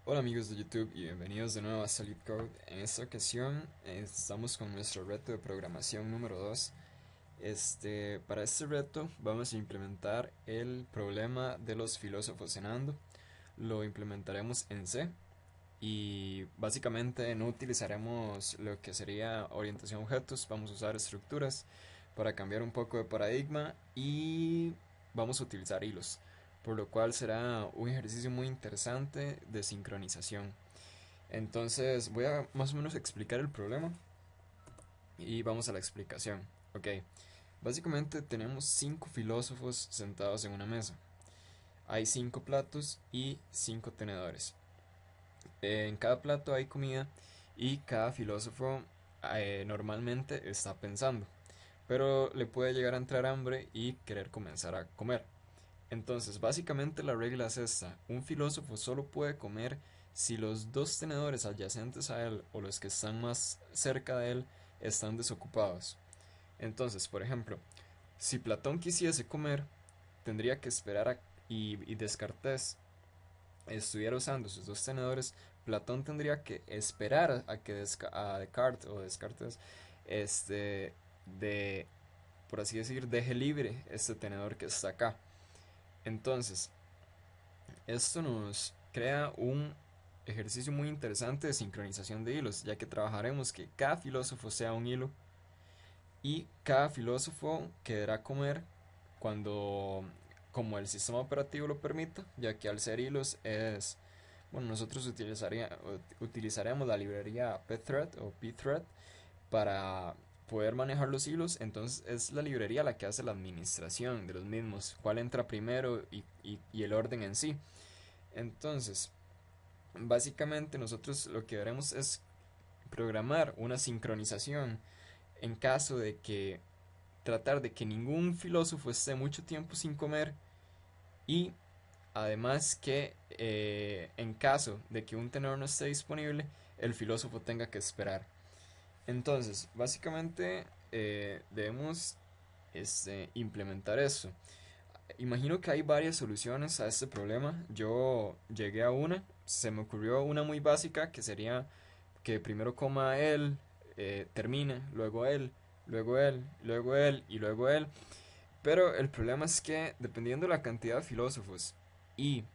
Hola amigos de YouTube y bienvenidos de nuevo a Solid Code. En esta ocasión estamos con nuestro reto de programación número 2. Para este reto vamos a implementar el problema de los filósofos cenando. Lo implementaremos en C y básicamente no utilizaremos lo que sería orientación a objetos, vamos a usar estructuras para cambiar un poco de paradigma y vamos a utilizar hilos, por lo cual será un ejercicio muy interesante de sincronización. Entonces voy a más o menos explicar el problema y vamos a la explicación. Ok, básicamente tenemos 5 filósofos sentados en una mesa. Hay 5 platos y 5 tenedores. En cada plato hay comida y cada filósofo normalmente está pensando, pero le puede llegar a entrar hambre y querer comenzar a comer. Entonces, básicamente la regla es esta: un filósofo solo puede comer si los dos tenedores adyacentes a él o los que están más cerca de él están desocupados. Entonces, por ejemplo, si Platón quisiese comer, tendría que esperar y Descartes estuviera usando sus dos tenedores, Platón tendría que esperar a que a Descartes o Descartes este de por así decir deje libre este tenedor que está acá. Entonces, esto nos crea un ejercicio muy interesante de sincronización de hilos, ya que trabajaremos que cada filósofo sea un hilo y cada filósofo quedará comer cuando como el sistema operativo lo permita, ya que al ser hilos es, bueno, nosotros utilizaremos la librería pthread o pthread para poder manejar los hilos. Entonces es la librería la que hace la administración de los mismos, cuál entra primero y el orden en sí. Entonces, básicamente nosotros lo que haremos es programar una sincronización en caso de que tratar de que ningún filósofo esté mucho tiempo sin comer y además que en caso de que un tenor no esté disponible, el filósofo tenga que esperar. Entonces, básicamente debemos implementar eso. Imagino que hay varias soluciones a este problema. Yo llegué a una, se me ocurrió una muy básica que sería que primero coma él, termine, luego él, luego él, luego él y luego él. Pero el problema es que dependiendo de la cantidad de filósofos y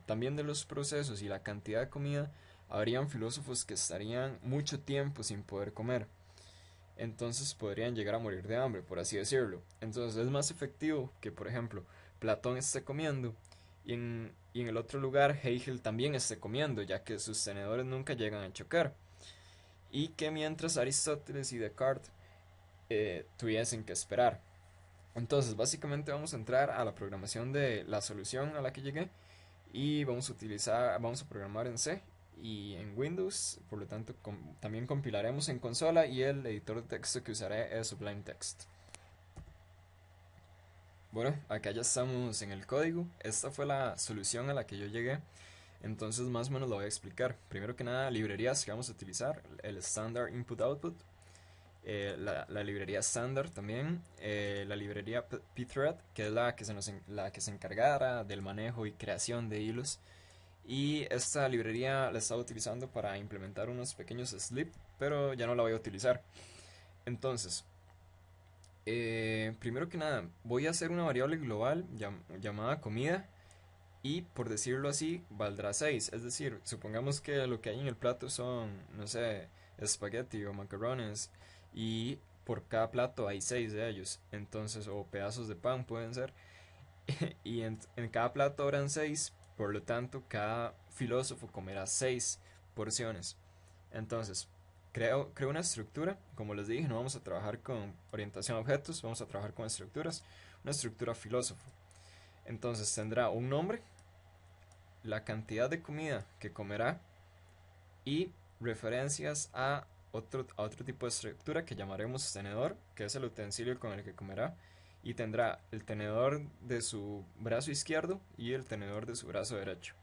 también de los procesos y la cantidad de comida, habrían filósofos que estarían mucho tiempo sin poder comer. Entonces podrían llegar a morir de hambre, por así decirlo. Entonces es más efectivo que, por ejemplo, Platón esté comiendo y en el otro lugar Hegel también esté comiendo, ya que sus tenedores nunca llegan a chocar. Y que mientras Aristóteles y Descartes tuviesen que esperar. Entonces, básicamente vamos a entrar a la programación de la solución a la que llegué y vamos a programar en C y en Windows, por lo tanto también compilaremos en consola y el editor de texto que usaré es Sublime Text. Bueno, acá ya estamos en el código. Esta fue la solución a la que yo llegué. Entonces más o menos lo voy a explicar. Primero que nada, librerías que vamos a utilizar: el Standard Input Output, la librería Standard también, la librería pthread, que es la que se encargara del manejo y creación de hilos. Y esta librería la estaba utilizando para implementar unos pequeños slip, pero ya no la voy a utilizar. Entonces, primero que nada, voy a hacer una variable global llamada comida y por decirlo así, valdrá 6. Es decir, supongamos que lo que hay en el plato son, no sé, espagueti o macarrones y por cada plato hay 6 de ellos. Entonces, o pedazos de pan pueden ser. Y en cada plato habrán 6, por lo tanto, cada filósofo comerá 6 porciones. Entonces, creo una estructura. Como les dije, no vamos a trabajar con orientación a objetos, vamos a trabajar con estructuras. Una estructura filósofo. Entonces tendrá un nombre, la cantidad de comida que comerá y referencias a otro tipo de estructura que llamaremos tenedor, que es el utensilio con el que comerá, y tendrá el tenedor de su brazo izquierdo y el tenedor de su brazo derecho.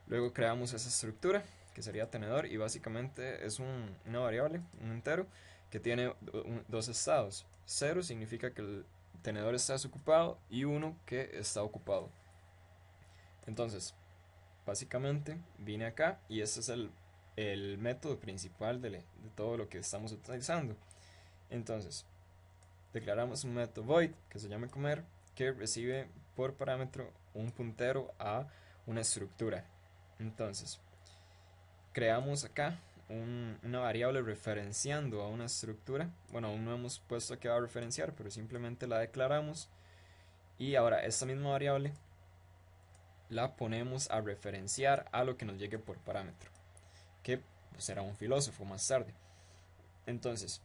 Luego creamos esa estructura, que sería tenedor, y básicamente es una variable, un entero, que tiene dos estados. Cero significa que el tenedor está desocupado y uno que está ocupado. Entonces, básicamente vine acá y este es el método principal de todo lo que estamos utilizando. Entonces, declaramos un método void que se llama comer, que recibe por parámetro un puntero a una estructura. Entonces, creamos acá una variable referenciando a una estructura. Bueno, aún no hemos puesto que va a referenciar, pero simplemente la declaramos. Y ahora esta misma variable la ponemos a referenciar a lo que nos llegue por parámetro, que será un filósofo más tarde. Entonces,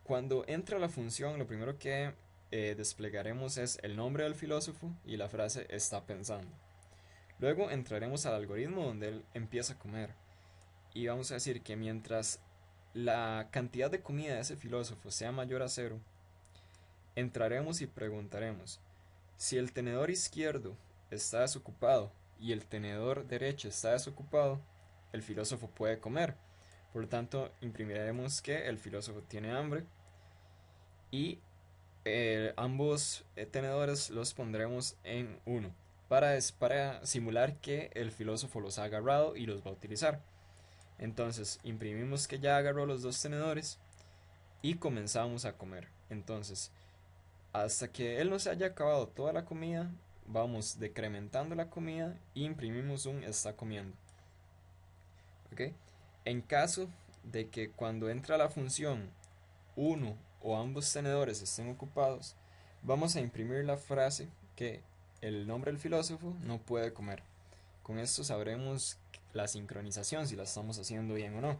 cuando entra la función, lo primero que desplegaremos es el nombre del filósofo y la frase está pensando. Luego entraremos al algoritmo donde él empieza a comer. Y vamos a decir que mientras la cantidad de comida de ese filósofo sea mayor a cero, entraremos y preguntaremos si el tenedor izquierdo está desocupado y el tenedor derecho está desocupado, el filósofo puede comer. Por lo tanto, imprimiremos que el filósofo tiene hambre y ambos tenedores los pondremos en 1 para simular que el filósofo los ha agarrado y los va a utilizar. Entonces imprimimos que ya agarró los dos tenedores y comenzamos a comer. Entonces, hasta que él no se haya acabado toda la comida, vamos decrementando la comida e imprimimos un está comiendo. ¿Ok? En caso de que cuando entra la función uno o ambos tenedores estén ocupados, vamos a imprimir la frase que el nombre del filósofo no puede comer. Con esto sabremos la sincronización, si la estamos haciendo bien o no.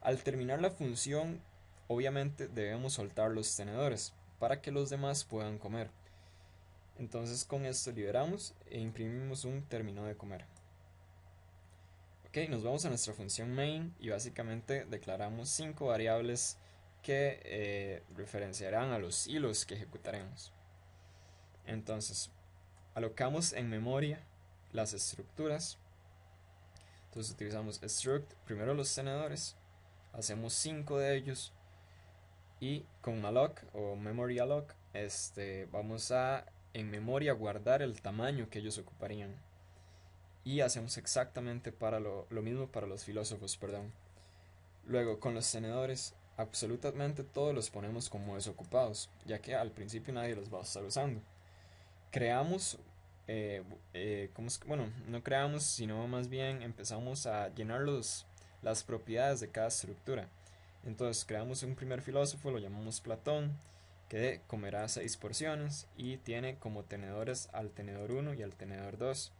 Al terminar la función, obviamente debemos soltar los tenedores para que los demás puedan comer. Entonces con esto liberamos e imprimimos un terminó de comer. Ok, nos vamos a nuestra función main y básicamente declaramos 5 variables que referenciarán a los hilos que ejecutaremos. Entonces, alocamos en memoria las estructuras. Entonces utilizamos struct, primero los tenedores, hacemos 5 de ellos y con malloc o memory alloc vamos a en memoria guardar el tamaño que ellos ocuparían. Y hacemos exactamente para lo mismo para los filósofos, perdón. Luego con los tenedores absolutamente todos los ponemos como desocupados, ya que al principio nadie los va a estar usando. Creamos, bueno, no creamos, sino más bien empezamos a llenar las propiedades de cada estructura. Entonces creamos un primer filósofo, lo llamamos Platón, que comerá 6 porciones y tiene como tenedores al tenedor 1 y al tenedor 2.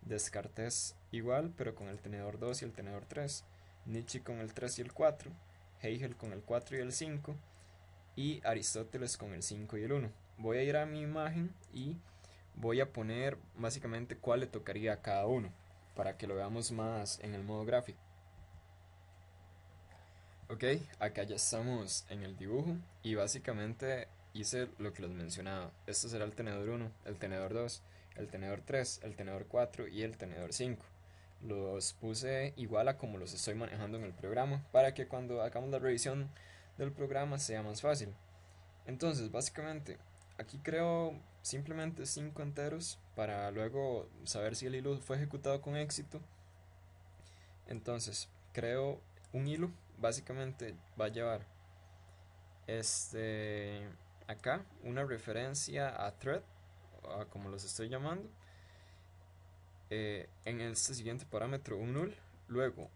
Descartes igual, pero con el tenedor 2 y el tenedor 3. Nietzsche con el 3 y el 4. Hegel con el 4 y el 5. Y Aristóteles con el 5 y el 1. Voy a ir a mi imagen y voy a poner básicamente cuál le tocaría a cada uno, para que lo veamos más en el modo gráfico. Ok, acá ya estamos en el dibujo y básicamente hice lo que les mencionaba. Este será el tenedor 1, el tenedor 2, el tenedor 3, el tenedor 4 y el tenedor 5. Los puse igual a como los estoy manejando en el programa para que cuando hagamos la revisión del programa sea más fácil. Entonces, básicamente, aquí creo simplemente 5 enteros para luego saber si el hilo fue ejecutado con éxito. Entonces, creo un hilo, básicamente va a llevar acá una referencia a thread, a como los estoy llamando, en este siguiente parámetro un null, luego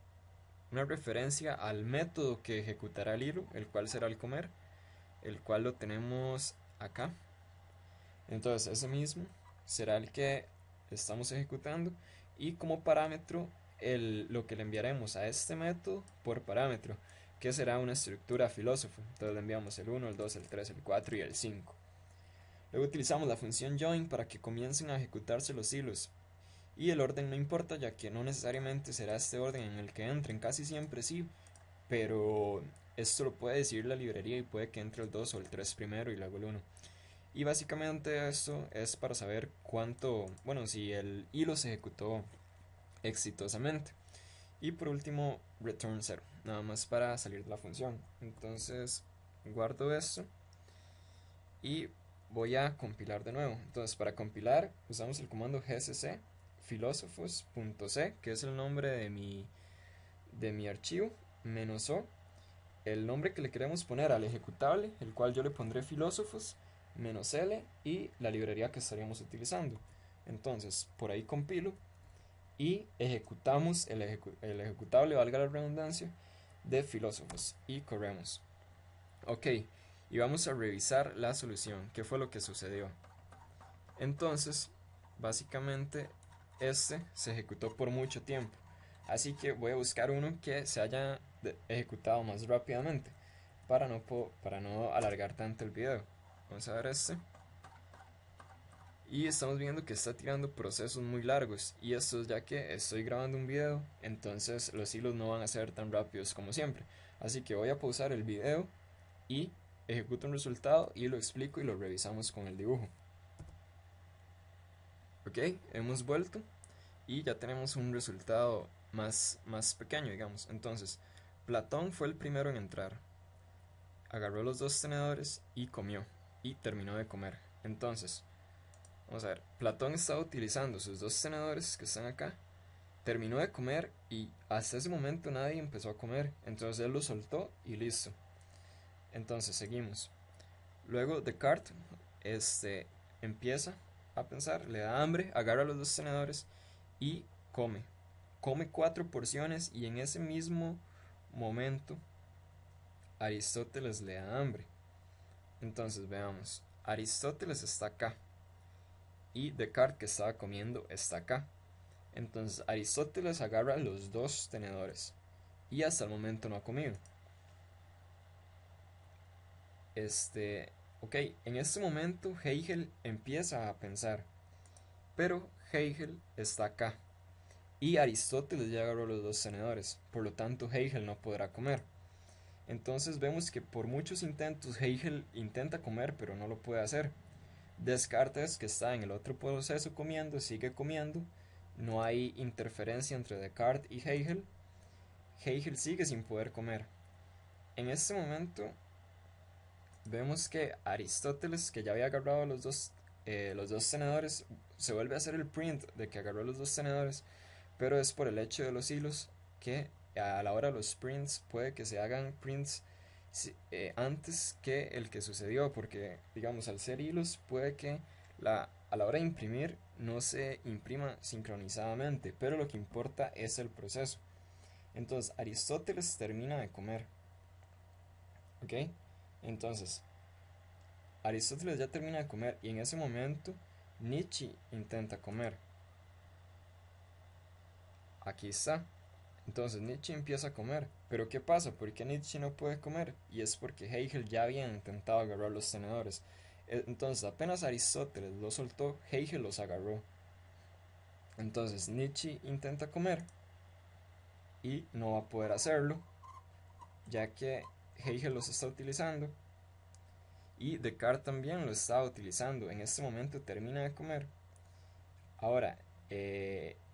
una referencia al método que ejecutará el hilo, el cual será el comer, el cual lo tenemos acá. Entonces ese mismo será el que estamos ejecutando y como parámetro lo que le enviaremos a este método por parámetro, que será una estructura filósofo. Entonces le enviamos el 1, el 2, el 3, el 4 y el 5. Luego utilizamos la función join para que comiencen a ejecutarse los hilos. Y el orden no importa, ya que no necesariamente será este orden en el que entren, casi siempre sí, pero esto lo puede decidir la librería y puede que entre el 2 o el 3 primero y luego el 1. Y básicamente esto es para saber cuánto, bueno, si el hilo se ejecutó exitosamente. Y por último, return 0, nada más para salir de la función. Entonces guardo esto y voy a compilar de nuevo. Entonces para compilar usamos el comando gcc filósofos.c, que es el nombre de mi archivo, menos o, el nombre que le queremos poner al ejecutable, el cual yo le pondré filósofos, menos l y la librería que estaríamos utilizando. Entonces, por ahí compilo y ejecutamos el ejecutable, valga la redundancia, de filósofos y corremos. Ok, y vamos a revisar la solución, qué fue lo que sucedió. Entonces, básicamente, este se ejecutó por mucho tiempo. Así que voy a buscar uno que se haya ejecutado más rápidamente para no alargar tanto el video. Vamos a ver este. Y estamos viendo que está tirando procesos muy largos. Y esto es ya que estoy grabando un video, entonces los hilos no van a ser tan rápidos como siempre. Así que voy a pausar el video y ejecuto un resultado y lo explico y lo revisamos con el dibujo. Ok, hemos vuelto y ya tenemos un resultado más pequeño, digamos. Entonces, Platón fue el primero en entrar. Agarró los dos tenedores y comió. Y terminó de comer. Entonces, vamos a ver. Platón estaba utilizando sus dos tenedores que están acá. Terminó de comer y hasta ese momento nadie empezó a comer. Entonces él lo soltó y listo. Entonces seguimos. Luego Descartes empieza a pensar, le da hambre, agarra los dos tenedores y come. Come 4 porciones y en ese mismo momento Aristóteles le da hambre. Entonces veamos, Aristóteles está acá y Descartes, que estaba comiendo, está acá. Entonces Aristóteles agarra los dos tenedores y hasta el momento no ha comido. Ok, en este momento Hegel empieza a pensar, pero Hegel está acá y Aristóteles ya agarró los dos tenedores, por lo tanto Hegel no podrá comer. Entonces vemos que por muchos intentos Hegel intenta comer pero no lo puede hacer. Descartes, que está en el otro proceso comiendo, sigue comiendo, no hay interferencia entre Descartes y Hegel. Hegel sigue sin poder comer. En este momento vemos que Aristóteles, que ya había agarrado los dos tenedores, se vuelve a hacer el print de que agarró los dos tenedores, pero es por el hecho de los hilos que a la hora de los prints puede que se hagan prints antes que el que sucedió, porque digamos al ser hilos puede que a la hora de imprimir no se imprima sincronizadamente, pero lo que importa es el proceso. Entonces Aristóteles termina de comer, ¿ok? Entonces Aristóteles ya termina de comer y en ese momento Nietzsche intenta comer. Aquí está. Entonces Nietzsche empieza a comer. Pero ¿qué pasa? ¿Por qué Nietzsche no puede comer? Y es porque Hegel ya había intentado agarrar los tenedores. Entonces apenas Aristóteles los soltó, Hegel los agarró. Entonces Nietzsche intenta comer y no va a poder hacerlo, ya que Hegel los está utilizando. Y Descartes también lo estaba utilizando. En este momento termina de comer. Ahora,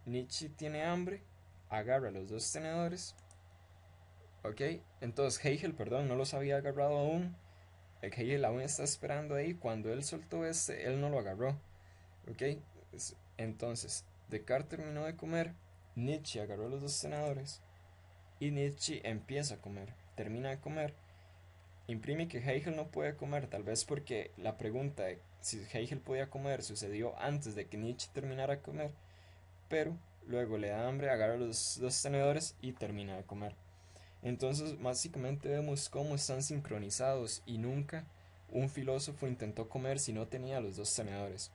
Nietzsche tiene hambre, agarra los dos tenedores. Ok, entonces Hegel, perdón, no los había agarrado aún. El Hegel aún está esperando ahí. Cuando él soltó él no lo agarró. Ok, entonces Descartes terminó de comer. Nietzsche agarró los dos tenedores. Y Nietzsche empieza a comer. Termina de comer. Imprime que Hegel no puede comer, tal vez porque la pregunta de si Hegel podía comer sucedió antes de que Nietzsche terminara de comer, pero luego le da hambre, agarra los dos tenedores y termina de comer. Entonces básicamente vemos cómo están sincronizados y nunca un filósofo intentó comer si no tenía los dos tenedores.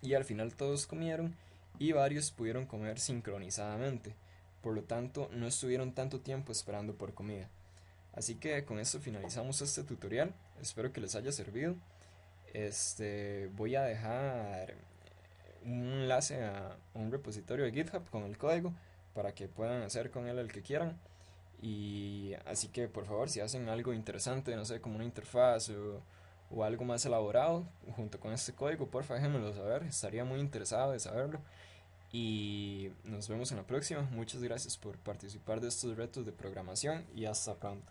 Y al final todos comieron y varios pudieron comer sincronizadamente, por lo tanto no estuvieron tanto tiempo esperando por comida. Así que con esto finalizamos este tutorial. Espero que les haya servido. Voy a dejar un enlace a un repositorio de GitHub con el código para que puedan hacer con él el que quieran. Y así que por favor, si hacen algo interesante, no sé, como una interfaz o algo más elaborado junto con este código, porfa déjenmelo saber. Estaría muy interesado de saberlo. Y nos vemos en la próxima. Muchas gracias por participar de estos retos de programación y hasta pronto.